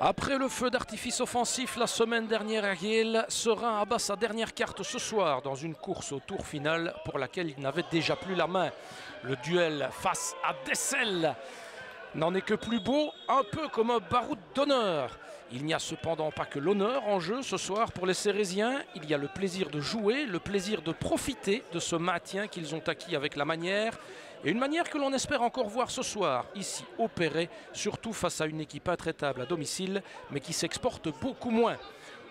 Après le feu d'artifice offensif la semaine dernière à Yale, Serein abat sa dernière carte ce soir dans une course au tour final pour laquelle il n'avait déjà plus la main. Le duel face à Dessel n'en est que plus beau, un peu comme un baroud d'honneur. Il n'y a cependant pas que l'honneur en jeu ce soir pour les Cérésiens. Il y a le plaisir de jouer, le plaisir de profiter de ce maintien qu'ils ont acquis avec la manière. Et une manière que l'on espère encore voir ce soir, ici opérer, surtout face à une équipe intraitable à domicile, mais qui s'exporte beaucoup moins.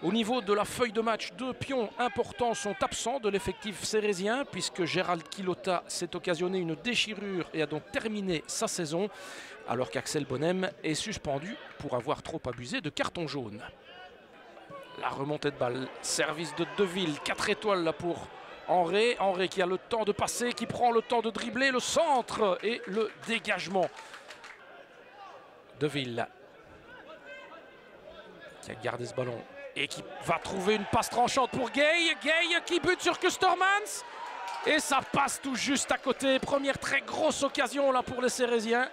Au niveau de la feuille de match, deux pions importants sont absents de l'effectif cérésien, puisque Gérald Quilota s'est occasionné une déchirure et a donc terminé sa saison, alors qu'Axel Bonnem est suspendu pour avoir trop abusé de carton jaune. La remontée de balle, service de Deville, 4 étoiles là pour Henry. Henry qui a le temps de passer, qui prend le temps de dribbler, le centre et le dégagement. Deville qui a gardé ce ballon et qui va trouver une passe tranchante pour Gay. Gay qui bute sur Kustermans et ça passe tout juste à côté. Première très grosse occasion là pour les Cérésiens.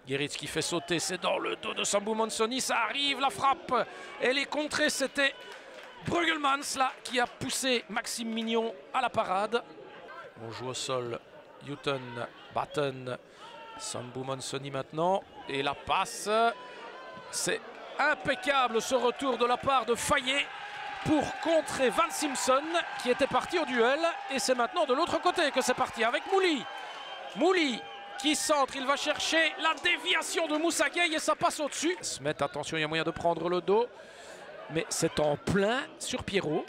Geritz qui fait sauter, c'est dans le dos de Sambou Monsoni, ça arrive, la frappe, elle est contrée, c'était Bruggelmans là qui a poussé Maxime Mignon à la parade. On joue au sol, Hutton, Batten, Sambou Monsoni maintenant, et la passe, c'est impeccable ce retour de la part de Fayet pour contrer Van Simpson qui était parti au duel, et c'est maintenant de l'autre côté que c'est parti avec Mouli. Mouli qui centre, il va chercher la déviation de Moussa Gueye et ça passe au-dessus. Smet, attention, il y a moyen de prendre le dos. Mais c'est en plein sur Pierrot.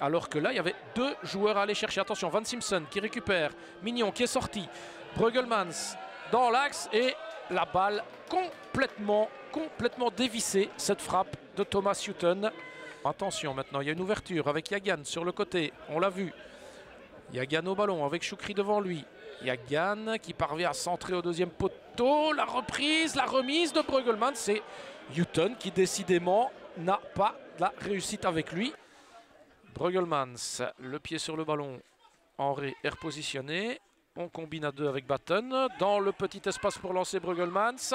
Alors que là, il y avait deux joueurs à aller chercher. Attention, Van Simpson qui récupère. Mignon qui est sorti. Bruggelmans dans l'axe et la balle complètement dévissée. Cette frappe de Thomas Hutton. Attention, maintenant, il y a une ouverture avec Yagan sur le côté. On l'a vu. Yagan au ballon avec Choukri devant lui. Yagan qui parvient à centrer au deuxième poteau. La reprise, la remise de Bruggelmans. C'est Hutton qui décidément n'a pas la réussite avec lui. Bruggelmans, le pied sur le ballon. Henry est repositionné. On combine à deux avec Batten. Dans le petit espace pour lancer Bruggelmans.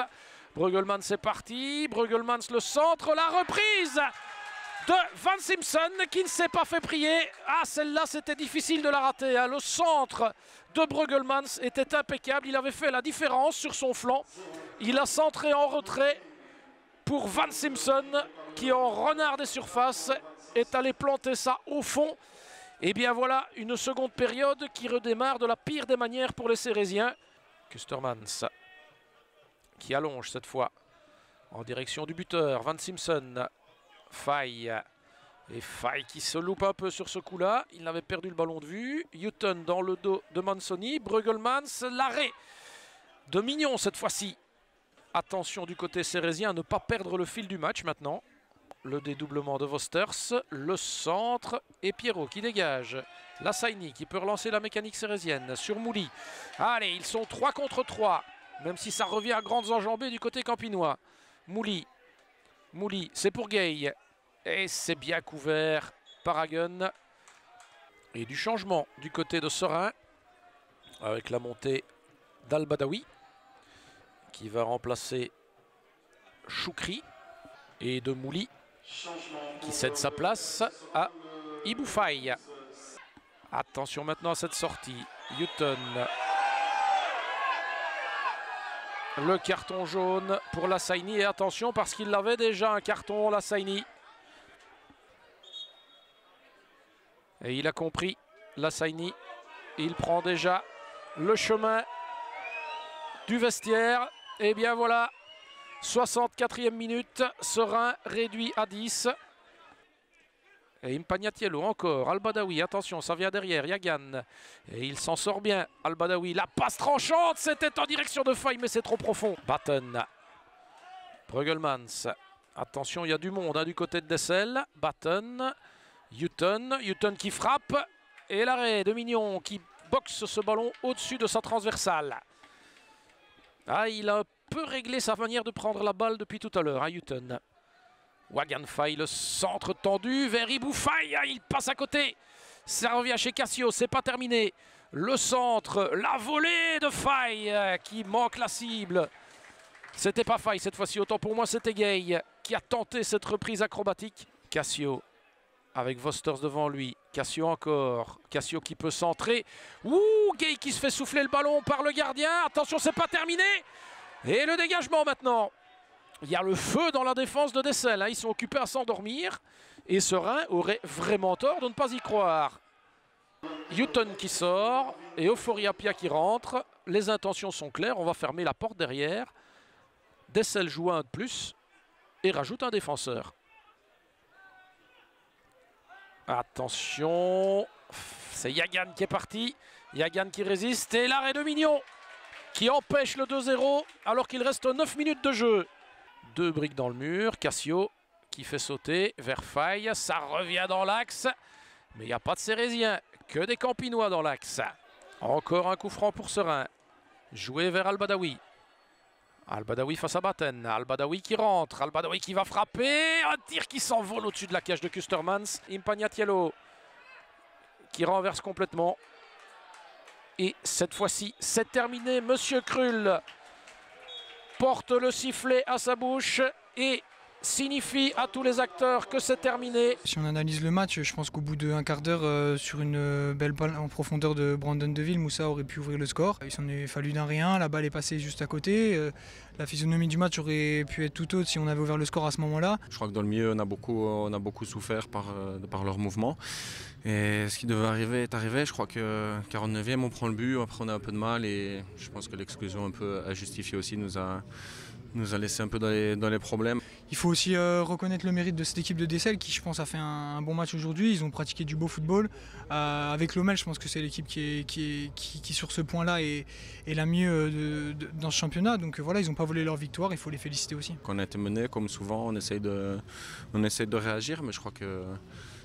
Bruggelmans c'est parti. Bruggelmans le centre. La reprise de Van Simpson qui ne s'est pas fait prier. Ah, celle-là, c'était difficile de la rater. Hein. Le centre de Bruggelmans était impeccable. Il avait fait la différence sur son flanc. Il a centré en retrait pour Van Simpson qui, en renard des surfaces, est allé planter ça au fond. Et bien voilà, une seconde période qui redémarre de la pire des manières pour les Cérésiens. Kustermans qui allonge cette fois en direction du buteur. Van Simpson. Faye. Et Faye qui se loupe un peu sur ce coup-là. Il avait perdu le ballon de vue. Hutton dans le dos de Monsoni. Bruggelmans, l'arrêt de Mignon cette fois-ci. Attention du côté cérésien à ne pas perdre le fil du match maintenant. Le dédoublement de Vosters, le centre et Pierrot qui dégage. Lassaini qui peut relancer la mécanique cérésienne sur Mouli. Allez, ils sont 3 contre 3. Même si ça revient à grandes enjambées du côté campinois. Mouli, c'est pour Gay. Et c'est bien couvert par Hagen. Et du changement du côté de Serein. Avec la montée d'Al-Badawi. Qui va remplacer Choukri. Et de Mouli. Qui cède sa place à Iboufaï. Attention maintenant à cette sortie. Hutton. Le carton jaune pour Lassaini. Et attention parce qu'il avait déjà un carton, Lassaini. Et il a compris, Lassaini. Il prend déjà le chemin du vestiaire. Et bien voilà, 64e minute, Serein réduit à 10. Et Impagnatiello encore, Al-Badawi, attention, ça vient derrière, Yagan. Et il s'en sort bien, Al-Badawi. La passe tranchante, c'était en direction de Faye, mais c'est trop profond. Batten, Bruggelmans. Attention, il y a du monde hein, du côté de Dessel. Batten, Hutton qui frappe. Et l'arrêt de Mignon qui boxe ce ballon au-dessus de sa transversale. Ah, il a un peu réglé sa manière de prendre la balle depuis tout à l'heure, hein, Hutton. Wagan Faye, le centre tendu vers Iboufaï, il passe à côté. Ça revient chez Cassio, c'est pas terminé. Le centre, la volée de Faye qui manque la cible. C'était pas faille cette fois-ci, autant pour moi c'était Gay qui a tenté cette reprise acrobatique. Cassio avec Vosters devant lui, Cassio encore, Cassio qui peut centrer. Ouh, Gay qui se fait souffler le ballon par le gardien, attention c'est pas terminé. Et le dégagement maintenant. Il y a le feu dans la défense de Dessel, hein. Ils sont occupés à s'endormir et Serein aurait vraiment tort de ne pas y croire. Hutton qui sort et Euphoria Pia qui rentre, les intentions sont claires, on va fermer la porte derrière. Dessel joue un de plus et rajoute un défenseur. Attention, c'est Yagan qui est parti. Yagan qui résiste et l'arrêt de Mignon qui empêche le 2-0 alors qu'il reste 9 minutes de jeu. 2 briques dans le mur, Cassio qui fait sauter vers Faille, ça revient dans l'axe. Mais il n'y a pas de Cérésien, que des Campinois dans l'axe. Encore un coup franc pour Serein. Joué vers Al-Badawi. Al-Badawi face à Batten. Al-Badawi qui rentre. Al-Badawi qui va frapper. Un tir qui s'envole au-dessus de la cage de Kustermans. Impagnatiello qui renverse complètement. Et cette fois-ci, c'est terminé. Monsieur Krull porte le sifflet à sa bouche et signifie à tous les acteurs que c'est terminé. Si on analyse le match, je pense qu'au bout d'un quart d'heure, sur une belle balle en profondeur de Brandon Deville, Moussa aurait pu ouvrir le score. Il s'en est fallu d'un rien, la balle est passée juste à côté. La physionomie du match aurait pu être tout autre si on avait ouvert le score à ce moment-là. Je crois que dans le milieu, on a beaucoup souffert par leur mouvement. Et ce qui devait arriver est arrivé. Je crois que 49e, on prend le but, après on a un peu de mal et je pense que l'exclusion un peu injustifiée aussi nous a laissé un peu dans les problèmes. Il faut aussi reconnaître le mérite de cette équipe de Dessel qui, je pense, a fait un bon match aujourd'hui. Ils ont pratiqué du beau football. Avec Lommel, je pense que c'est l'équipe qui, sur ce point-là, est la mieux dans ce championnat. Donc voilà, ils n'ont pas volé leur victoire, il faut les féliciter aussi. Quand on a été mené, comme souvent, on essaye de réagir, mais je crois que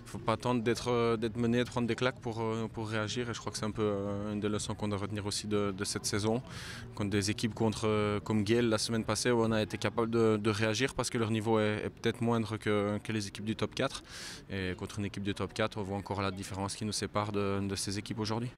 il ne faut pas attendre d'être mené, de prendre des claques pour réagir. Et je crois que c'est un peu une des leçons qu'on doit retenir aussi de cette saison. Contre des équipes comme Gaël la semaine passée, où on a été capable de réagir parce que leur niveau est peut-être moindre que les équipes du top 4. Et contre une équipe du top 4, on voit encore la différence qui nous sépare de ces équipes aujourd'hui.